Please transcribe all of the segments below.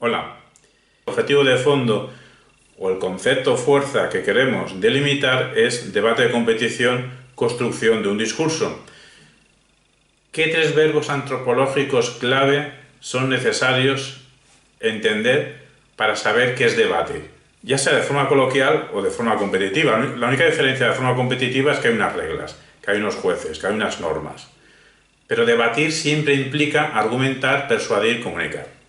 Hola. El objetivo de fondo o el concepto fuerza que queremos delimitar es debate de competición, construcción de un discurso. ¿Qué tres verbos antropológicos clave son necesarios entender para saber qué es debate? Ya sea de forma coloquial o de forma competitiva. La única diferencia de forma competitiva es que hay unas reglas, que hay unos jueces, que hay unas normas. Pero debatir siempre implica argumentar, persuadir, comunicar.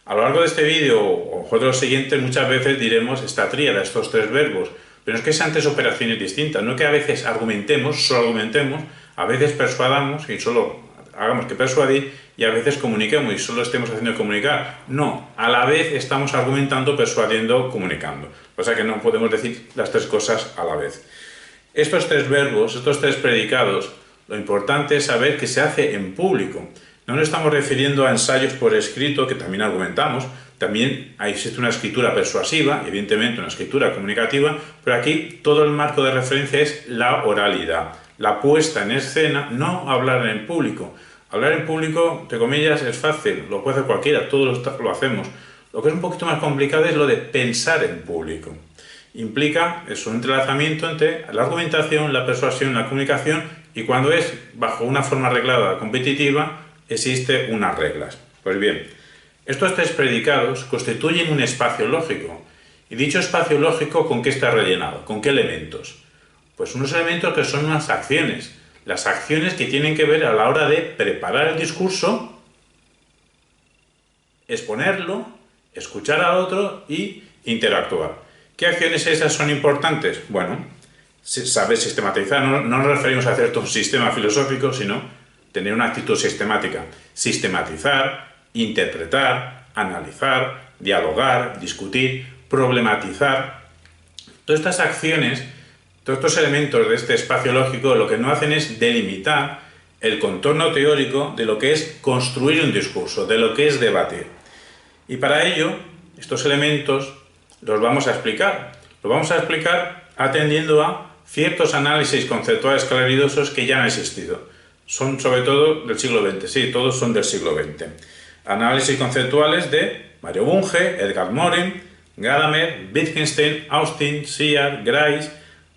A lo largo de este vídeo o de los siguientes muchas veces diremos esta tríada, estos tres verbos, pero es que sean tres operaciones distintas, no que a veces argumentemos, solo argumentemos, a veces persuadamos y solo hagamos que persuadir y a veces comuniquemos y solo estemos haciendo comunicar. No, a la vez estamos argumentando, persuadiendo, comunicando. O sea que no podemos decir las tres cosas a la vez. Estos tres verbos, estos tres predicados, lo importante es saber que se hace en público. No nos estamos refiriendo a ensayos por escrito, que también argumentamos, también existe una escritura persuasiva, evidentemente una escritura comunicativa, pero aquí todo el marco de referencia es la oralidad, la puesta en escena, no hablar en público. Hablar en público, entre comillas, es fácil, lo puede hacer cualquiera, todos lo hacemos. Lo que es un poquito más complicado es lo de pensar en público. Implica un entrelazamiento entre la argumentación, la persuasión, la comunicación, y cuando es bajo una forma arreglada, competitiva, existen unas reglas. Pues bien, estos tres predicados constituyen un espacio lógico. Y dicho espacio lógico, ¿con qué está rellenado? ¿Con qué elementos? Pues unos elementos que son unas acciones. Las acciones que tienen que ver a la hora de preparar el discurso, exponerlo, escuchar al otro y interactuar. ¿Qué acciones esas son importantes? Bueno, saber sistematizar. No nos referimos a hacer todo un sistema filosófico, sino tener una actitud sistemática. Sistematizar, interpretar, analizar, dialogar, discutir, problematizar. Todas estas acciones, todos estos elementos de este espacio lógico, lo que no hacen es delimitar el contorno teórico de lo que es construir un discurso, de lo que es debatir. Y para ello, estos elementos los vamos a explicar. Los vamos a explicar atendiendo a ciertos análisis conceptuales claridosos que ya han existido. Son sobre todo del siglo XX, sí, todos son del siglo XX. Análisis conceptuales de Mario Bunge, Edgar Morin, Gadamer, Wittgenstein, Austin, Siar, Grice,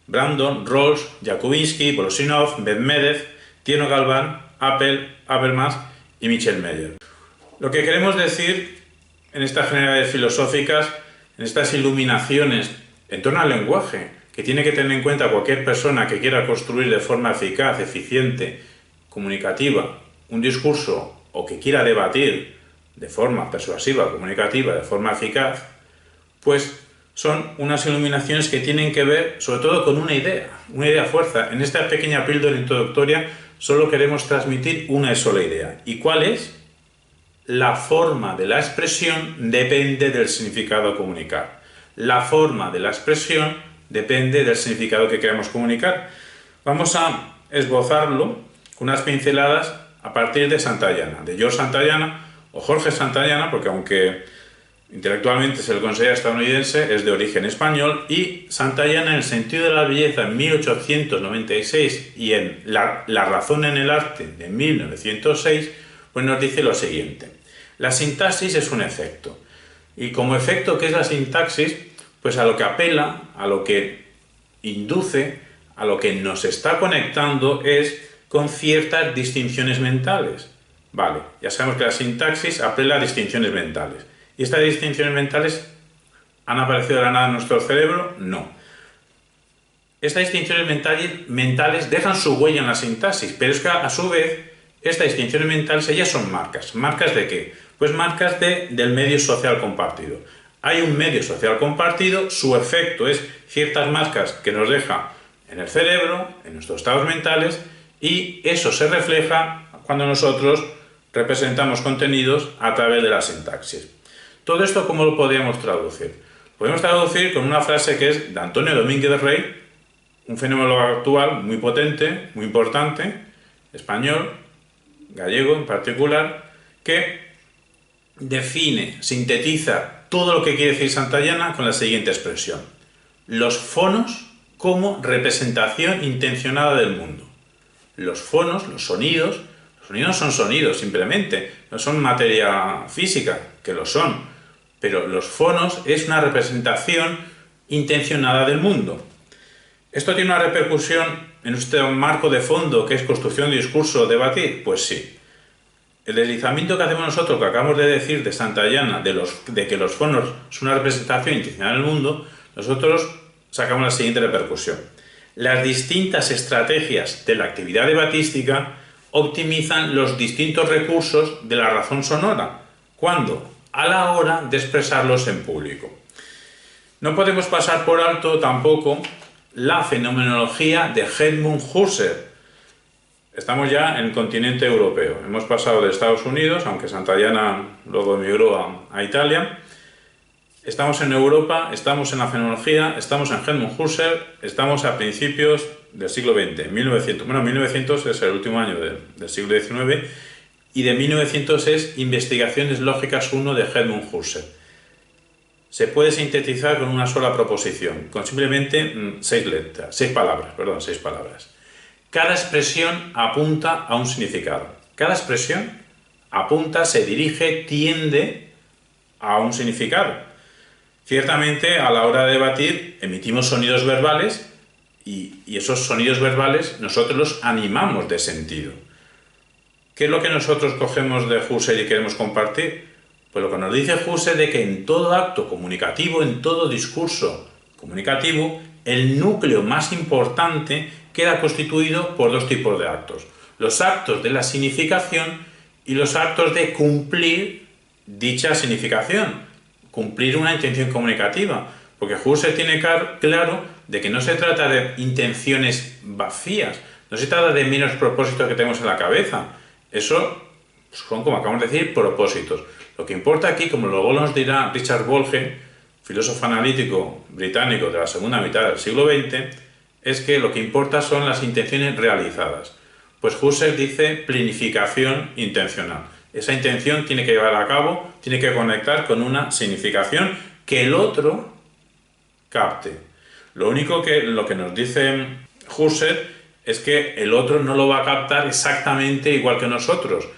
Brandon, Rawls, Jakubinsky, Volosinov, Medvedev, Tierno Galván, Appel, Habermas y Michel Meyer. Lo que queremos decir en estas generalidades filosóficas, en estas iluminaciones en torno al lenguaje, que tiene que tener en cuenta cualquier persona que quiera construir de forma eficaz, eficiente, comunicativa, un discurso o que quiera debatir de forma persuasiva, comunicativa, de forma eficaz, pues son unas iluminaciones que tienen que ver sobre todo con una idea fuerza. En esta pequeña píldora introductoria solo queremos transmitir una sola idea. ¿Y cuál es? La forma de la expresión depende del significado a comunicar. La forma de la expresión depende del significado que queremos comunicar. Vamos a esbozarlo con unas pinceladas a partir de Santayana, de George Santayana o Jorge Santayana, porque aunque intelectualmente se le considera estadounidense, es de origen español, y Santayana en el sentido de la belleza en 1896 y en la razón en el arte de 1906, pues nos dice lo siguiente. La sintaxis es un efecto. Y como efecto, ¿qué es la sintaxis? Pues a lo que apela, a lo que induce, a lo que nos está conectando es con ciertas distinciones mentales. Vale, ya sabemos que la sintaxis apela a distinciones mentales. ¿Y estas distinciones mentales han aparecido de la nada en nuestro cerebro? No. Estas distinciones mentales dejan su huella en la sintaxis, pero es que a su vez estas distinciones mentales ellas son marcas. ¿Marcas de qué? Pues marcas del medio social compartido. Hay un medio social compartido, su efecto es ciertas marcas que nos deja en el cerebro, en nuestros estados mentales, y eso se refleja cuando nosotros representamos contenidos a través de la sintaxis. Todo esto, ¿cómo lo podríamos traducir? Podemos traducir con una frase que es de Antonio Domínguez de Rey, un fenómeno actual muy potente, muy importante, español, gallego en particular, que define, sintetiza todo lo que quiere decir Santayana con la siguiente expresión. Los fonos como representación intencionada del mundo. Los fonos, los sonidos son sonidos simplemente, no son materia física, que lo son. pero los fonos es una representación intencionada del mundo. ¿Esto tiene una repercusión en este marco de fondo que es construcción de discurso, debatir? Pues sí. El deslizamiento que hacemos nosotros, que acabamos de decir de Santayana, de que los fonos son una representación intencional del mundo, nosotros sacamos la siguiente repercusión. Las distintas estrategias de la actividad debatística optimizan los distintos recursos de la razón sonora. ¿Cuándo? A la hora de expresarlos en público. No podemos pasar por alto tampoco la fenomenología de Edmund Husserl. Estamos ya en el continente europeo. Hemos pasado de Estados Unidos, aunque Santayana luego emigró a Italia. Estamos en Europa, estamos en la fenomenología, estamos en Edmund Husserl, estamos a principios del siglo XX. 1900 es el último año del siglo XIX y de 1900 es Investigaciones Lógicas 1 de Edmund Husserl. Se puede sintetizar con una sola proposición, con simplemente 6 palabras. Cada expresión apunta a un significado. Cada expresión apunta, se dirige, tiende a un significado. Ciertamente, a la hora de debatir, emitimos sonidos verbales y esos sonidos verbales nosotros los animamos de sentido. ¿Qué es lo que nosotros cogemos de Husserl y queremos compartir? Pues lo que nos dice Husserl de que en todo acto comunicativo, en todo discurso comunicativo, el núcleo más importante queda constituido por 2 tipos de actos. Los actos de la significación y los actos de cumplir dicha significación, cumplir una intención comunicativa. Porque Husserl tiene claro de que no se trata de intenciones vacías, no se trata de meros propósitos que tenemos en la cabeza. Eso son, como acabamos de decir, propósitos. Lo que importa aquí, como luego nos dirá Richard Wolge, filósofo analítico británico de la segunda mitad del siglo XX, es que lo que importa son las intenciones realizadas. Pues Husserl dice planificación intencional. Esa intención tiene que llevar a cabo, tiene que conectar con una significación que el otro capte. Lo que nos dice Husserl es que el otro no lo va a captar exactamente igual que nosotros.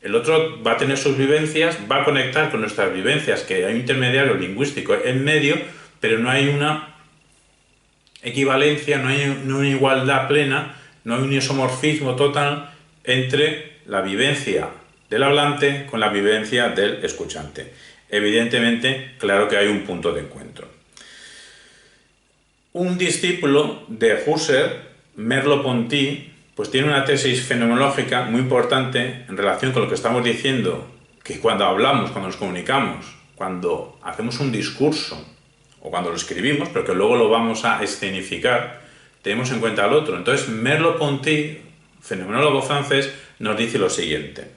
El otro va a tener sus vivencias, va a conectar con nuestras vivencias, que hay un intermediario lingüístico en medio, pero no hay una equivalencia, no hay una igualdad plena, no hay un isomorfismo total entre la vivencia del hablante con la vivencia del escuchante. Evidentemente, claro que hay un punto de encuentro. Un discípulo de Husserl, Merleau-Ponty, pues tiene una tesis fenomenológica muy importante en relación con lo que estamos diciendo, que cuando hablamos, cuando nos comunicamos, cuando hacemos un discurso o cuando lo escribimos, pero que luego lo vamos a escenificar, tenemos en cuenta al otro. Entonces, Merleau-Ponty, fenomenólogo francés, nos dice lo siguiente.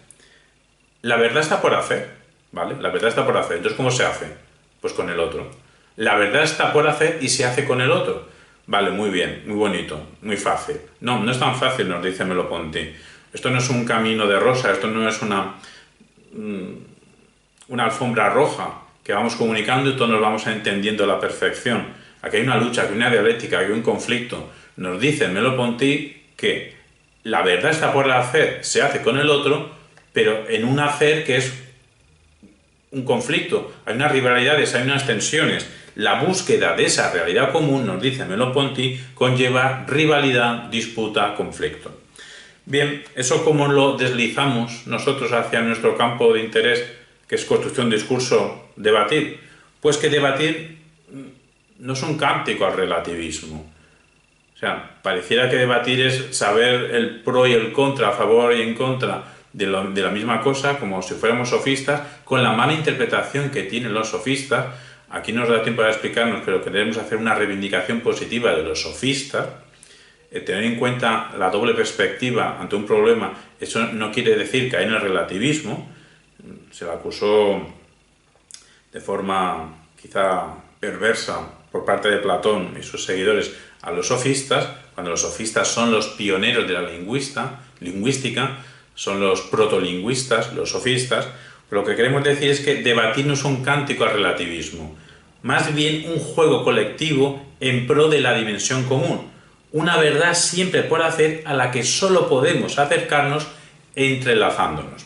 La verdad está por hacer, ¿vale? La verdad está por hacer. Entonces, ¿cómo se hace? Pues con el otro. La verdad está por hacer y se hace con el otro. Vale, muy bien, muy bonito, muy fácil. No, no es tan fácil, nos dice Merleau-Ponty. Esto no es un camino de rosa, esto no es una alfombra roja que vamos comunicando y todos nos vamos entendiendo a la perfección. Aquí hay una lucha, aquí hay una dialéctica, aquí hay un conflicto. Nos dice Merleau-Ponty que la verdad está por hacer, se hace con el otro, pero en un hacer que es un conflicto. Hay unas rivalidades, hay unas tensiones. La búsqueda de esa realidad común, nos dice Merleau-Ponty, conlleva rivalidad, disputa, conflicto. Bien, ¿eso cómo lo deslizamos nosotros hacia nuestro campo de interés, que es construcción, discurso, debatir? Pues que debatir no es un cántico al relativismo. O sea, pareciera que debatir es saber el pro y el contra, a favor y en contra de la misma cosa, como si fuéramos sofistas, con la mala interpretación que tienen los sofistas. Aquí no nos da tiempo para explicarnos, pero queremos hacer una reivindicación positiva de los sofistas. Tener en cuenta la doble perspectiva ante un problema, eso no quiere decir que hay en el relativismo. Se le acusó de forma quizá perversa por parte de Platón y sus seguidores a los sofistas, cuando los sofistas son los pioneros de la lingüística, son los protolingüistas, los sofistas. Lo que queremos decir es que debatir no es un cántico al relativismo, más bien un juego colectivo en pro de la dimensión común, una verdad siempre por hacer a la que solo podemos acercarnos entrelazándonos.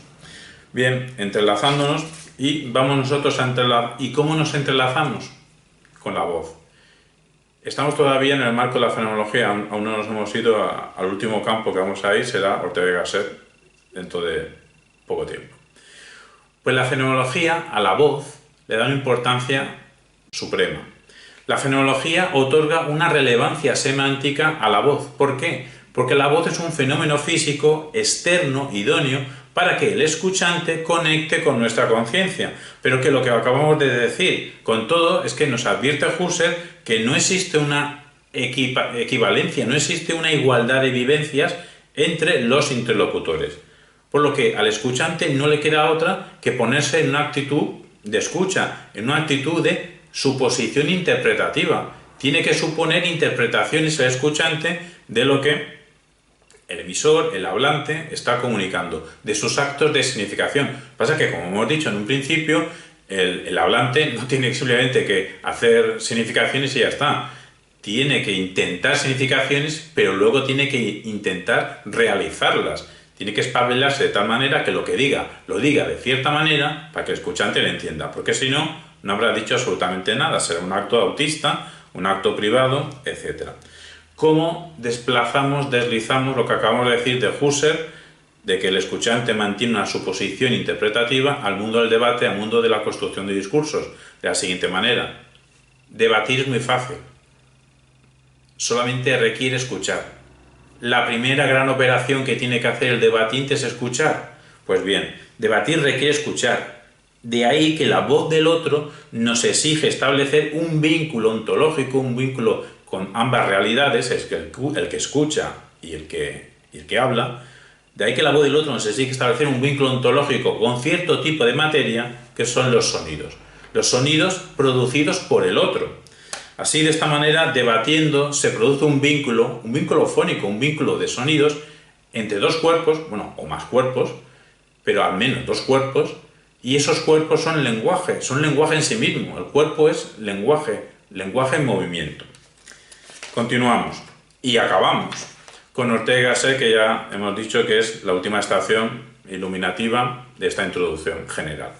Bien, entrelazándonos Y vamos nosotros a entrelazar. ¿Y cómo nos entrelazamos? Con la voz. Estamos todavía en el marco de la fenomenología, aún no nos hemos ido al último campo que vamos a ir, será Ortega y Gasset dentro de poco tiempo. Pues la fenomenología a la voz le da una importancia suprema. La fenomenología otorga una relevancia semántica a la voz. ¿Por qué? Porque la voz es un fenómeno físico externo, idóneo, para que el escuchante conecte con nuestra conciencia. Pero que lo que acabamos de decir con todo es que nos advierte Husserl que no existe una equivalencia, no existe una igualdad de vivencias entre los interlocutores. Por lo que al escuchante no le queda otra que ponerse en una actitud de escucha, en una actitud de suposición interpretativa. Tiene que suponer interpretaciones el escuchante de lo que el emisor, el hablante, está comunicando, de sus actos de significación. Pasa que, como hemos dicho en un principio, el hablante no tiene simplemente que hacer significaciones y ya está. Tiene que intentar significaciones, pero luego tiene que intentar realizarlas. Tiene que espabilarse de tal manera que lo que diga, lo diga de cierta manera para que el escuchante lo entienda. Porque si no, no habrá dicho absolutamente nada. Será un acto autista, un acto privado, etc. ¿Cómo deslizamos lo que acabamos de decir de Husserl, de que el escuchante mantiene una suposición interpretativa al mundo del debate, al mundo de la construcción de discursos? De la siguiente manera: debatir es muy fácil, solamente requiere escuchar. La primera gran operación que tiene que hacer el debatiente es escuchar. Pues bien, debatir requiere escuchar. De ahí que la voz del otro nos exige establecer un vínculo ontológico, un vínculo con ambas realidades, es que el que escucha y el que habla. De ahí que la voz del otro nos exige establecer un vínculo ontológico con cierto tipo de materia, que son los sonidos. Los sonidos producidos por el otro. Así, de esta manera, debatiendo, se produce un vínculo fónico, un vínculo de sonidos entre dos cuerpos, bueno, o más cuerpos, pero al menos dos cuerpos, y esos cuerpos son lenguaje en sí mismo. El cuerpo es lenguaje en movimiento. Continuamos y acabamos con Ortega y Gasset, que ya hemos dicho que es la última estación iluminativa de esta introducción general.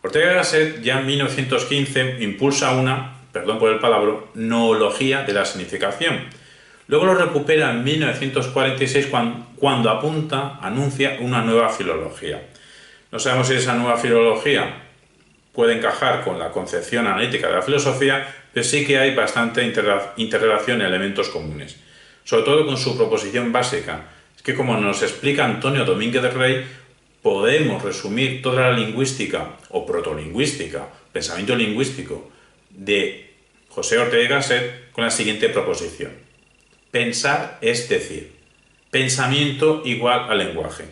Ortega y Gasset ya en 1915 impulsa una, perdón por el palabra, noología de la significación. Luego lo recupera en 1946 cuando anuncia una nueva filología. No sabemos si esa nueva filología puede encajar con la concepción analítica de la filosofía, pero sí que hay bastante interrelación en elementos comunes. Sobre todo con su proposición básica. Es que, como nos explica Antonio Domínguez de Rey, podemos resumir toda la lingüística o protolingüística, pensamiento lingüístico de José Ortega y Gasset con la siguiente proposición: pensar es decir, pensamiento igual al lenguaje.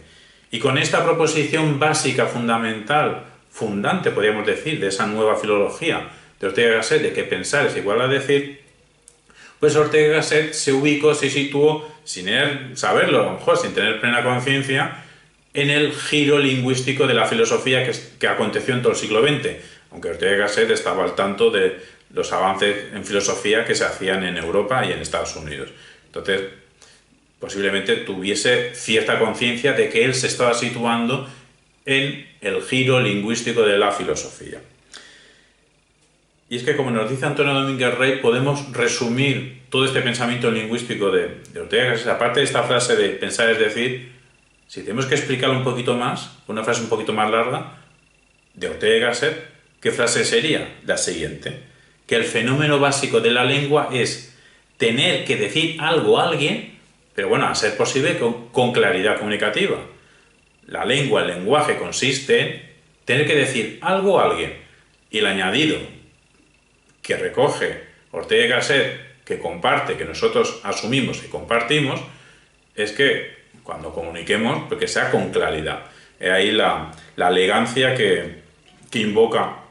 Y con esta proposición básica, fundamental, fundante, podríamos decir, de esa nueva filología de Ortega y Gasset, de que pensar es igual a decir, pues Ortega y Gasset se situó, sin saberlo, a lo mejor sin tener plena conciencia, en el giro lingüístico de la filosofía que aconteció en todo el siglo XX, aunque Ortega y Gasset estaba al tanto de los avances en filosofía que se hacían en Europa y en Estados Unidos. Entonces, posiblemente tuviese cierta conciencia de que él se estaba situando en el giro lingüístico de la filosofía. Y es que, como nos dice Antonio Domínguez Rey, podemos resumir todo este pensamiento lingüístico de Ortega y Gasset, aparte de esta frase de pensar es decir, si tenemos que explicarlo un poquito más, una frase un poquito más larga, de Ortega y Gasset, ¿qué frase sería? La siguiente: que el fenómeno básico de la lengua es tener que decir algo a alguien, pero bueno, a ser posible con claridad comunicativa. La lengua, el lenguaje, consiste en tener que decir algo a alguien. Y el añadido que recoge Ortega y Gasset, que comparte, que nosotros asumimos y compartimos, es que cuando comuniquemos, pues que sea con claridad. Es ahí la elegancia que invoca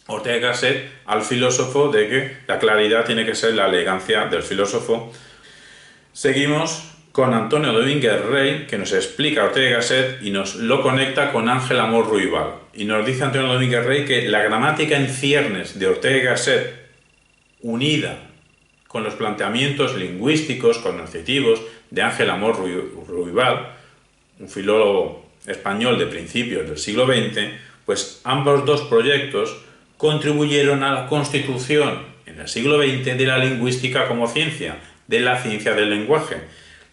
Ortega y Gasset al filósofo, de que la claridad tiene que ser la elegancia del filósofo. Seguimos con Antonio Domínguez Rey, que nos explica Ortega y Gasset y nos lo conecta con Ángel Amor Ruibal. Y nos dice Antonio Domínguez Rey que la gramática en ciernes de Ortega y Gasset, unida con los planteamientos lingüísticos, cognitivos de Ángel Amor Ruibal, un filólogo español de principios del siglo XX, Pues ambos dos proyectos contribuyeron a la constitución en el siglo XX de la lingüística como ciencia, de la ciencia del lenguaje.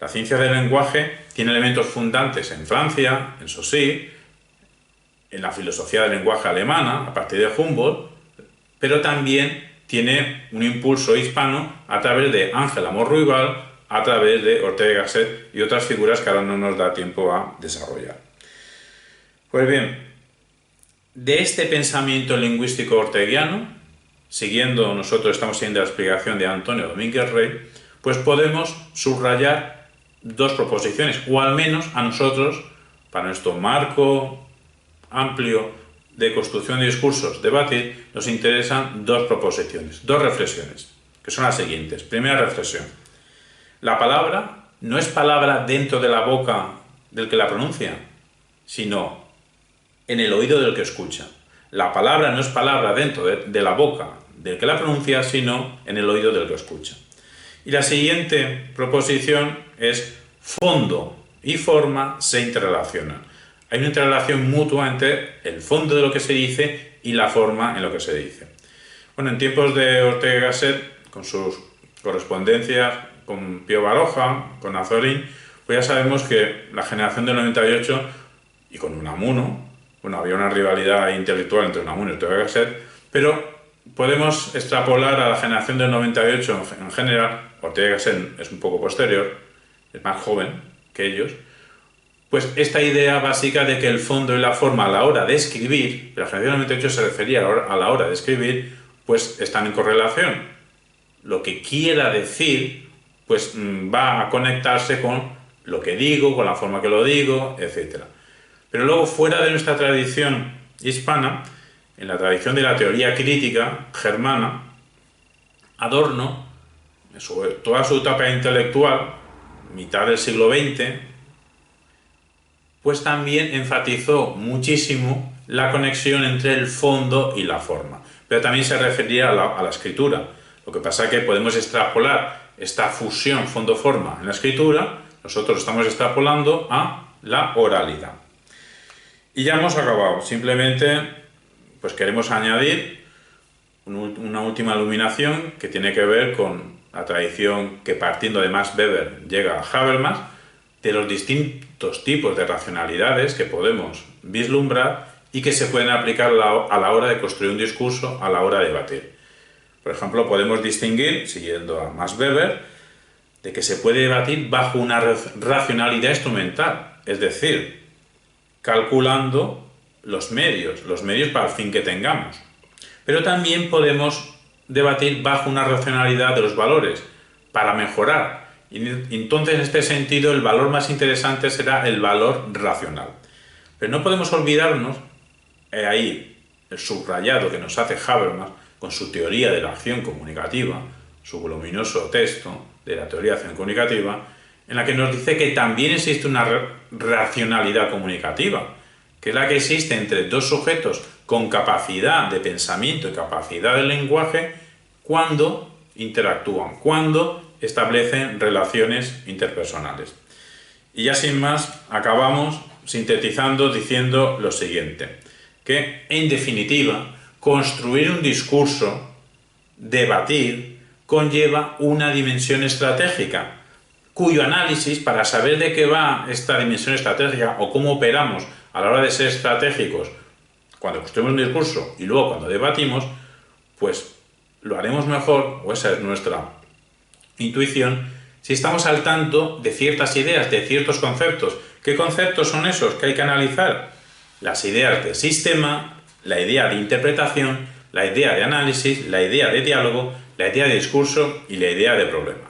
La ciencia del lenguaje tiene elementos fundantes en Francia, en Saussure, en la filosofía del lenguaje alemana, a partir de Humboldt, pero también tiene un impulso hispano a través de Ángel Amor Ruibal, a través de Ortega y Gasset y otras figuras que ahora no nos da tiempo a desarrollar. Pues bien, de este pensamiento lingüístico orteguiano, nosotros estamos siguiendo la explicación de Antonio Domínguez Rey, pues podemos subrayar dos proposiciones, o al menos a nosotros, para nuestro marco amplio de construcción de discursos, debatir, nos interesan dos proposiciones, dos reflexiones, que son las siguientes. Primera reflexión: la palabra no es palabra dentro de la boca del que la pronuncia, sino en el oído del que escucha. La palabra no es palabra dentro de la boca del que la pronuncia, sino en el oído del que escucha. Y la siguiente proposición es: fondo y forma se interrelacionan. Hay una interrelación mutua entre el fondo de lo que se dice y la forma en lo que se dice. Bueno, en tiempos de Ortega y Gasset, con sus correspondencias con Pío Baroja, con Azorín, pues ya sabemos que la generación del 98 y con Unamuno, bueno, había una rivalidad intelectual entre Unamuno y Ortega y Gasset, pero podemos extrapolar a la generación del 98 en general. Ortega y Gasset es un poco posterior, es más joven que ellos, pues esta idea básica de que el fondo y la forma a la hora de escribir, la generación del 98 se refería a la hora de escribir, pues están en correlación. Lo que quiera decir, pues va a conectarse con lo que digo, con la forma que lo digo, etc. Pero luego, fuera de nuestra tradición hispana, en la tradición de la teoría crítica germana, Adorno, sobre toda su etapa intelectual, mitad del siglo XX, pues también enfatizó muchísimo la conexión entre el fondo y la forma. Pero también se refería a la escritura. Lo que pasa es que podemos extrapolar esta fusión fondo-forma en la escritura, nosotros estamos extrapolando a la oralidad. Y ya hemos acabado. Simplemente pues queremos añadir una última iluminación que tiene que ver con la tradición que, partiendo de Max Weber, llega a Habermas, de los distintos tipos de racionalidades que podemos vislumbrar y que se pueden aplicar a la hora de construir un discurso, a la hora de debatir. Por ejemplo, podemos distinguir, siguiendo a Max Weber, de que se puede debatir bajo una racionalidad instrumental, es decir, calculando los medios para el fin que tengamos. Pero también podemos debatir bajo una racionalidad de los valores, para mejorar. Y entonces, en este sentido, el valor más interesante será el valor racional. Pero no podemos olvidarnos, ahí el subrayado que nos hace Habermas con su teoría de la acción comunicativa, su voluminoso texto de la teoría de la acción comunicativa, en la que nos dice que también existe una racionalidad comunicativa, que es la que existe entre dos sujetos con capacidad de pensamiento y capacidad de lenguaje cuando interactúan, cuando establecen relaciones interpersonales. Y ya sin más, acabamos sintetizando diciendo lo siguiente, que en definitiva, construir un discurso, debatir, conlleva una dimensión estratégica, cuyo análisis, para saber de qué va esta dimensión estratégica o cómo operamos a la hora de ser estratégicos cuando construimos un discurso y luego cuando debatimos, pues lo haremos mejor, o esa es nuestra intuición, si estamos al tanto de ciertas ideas, de ciertos conceptos. ¿Qué conceptos son esos que hay que analizar? Las ideas de sistema, la idea de interpretación, la idea de análisis, la idea de diálogo, la idea de discurso y la idea de problema.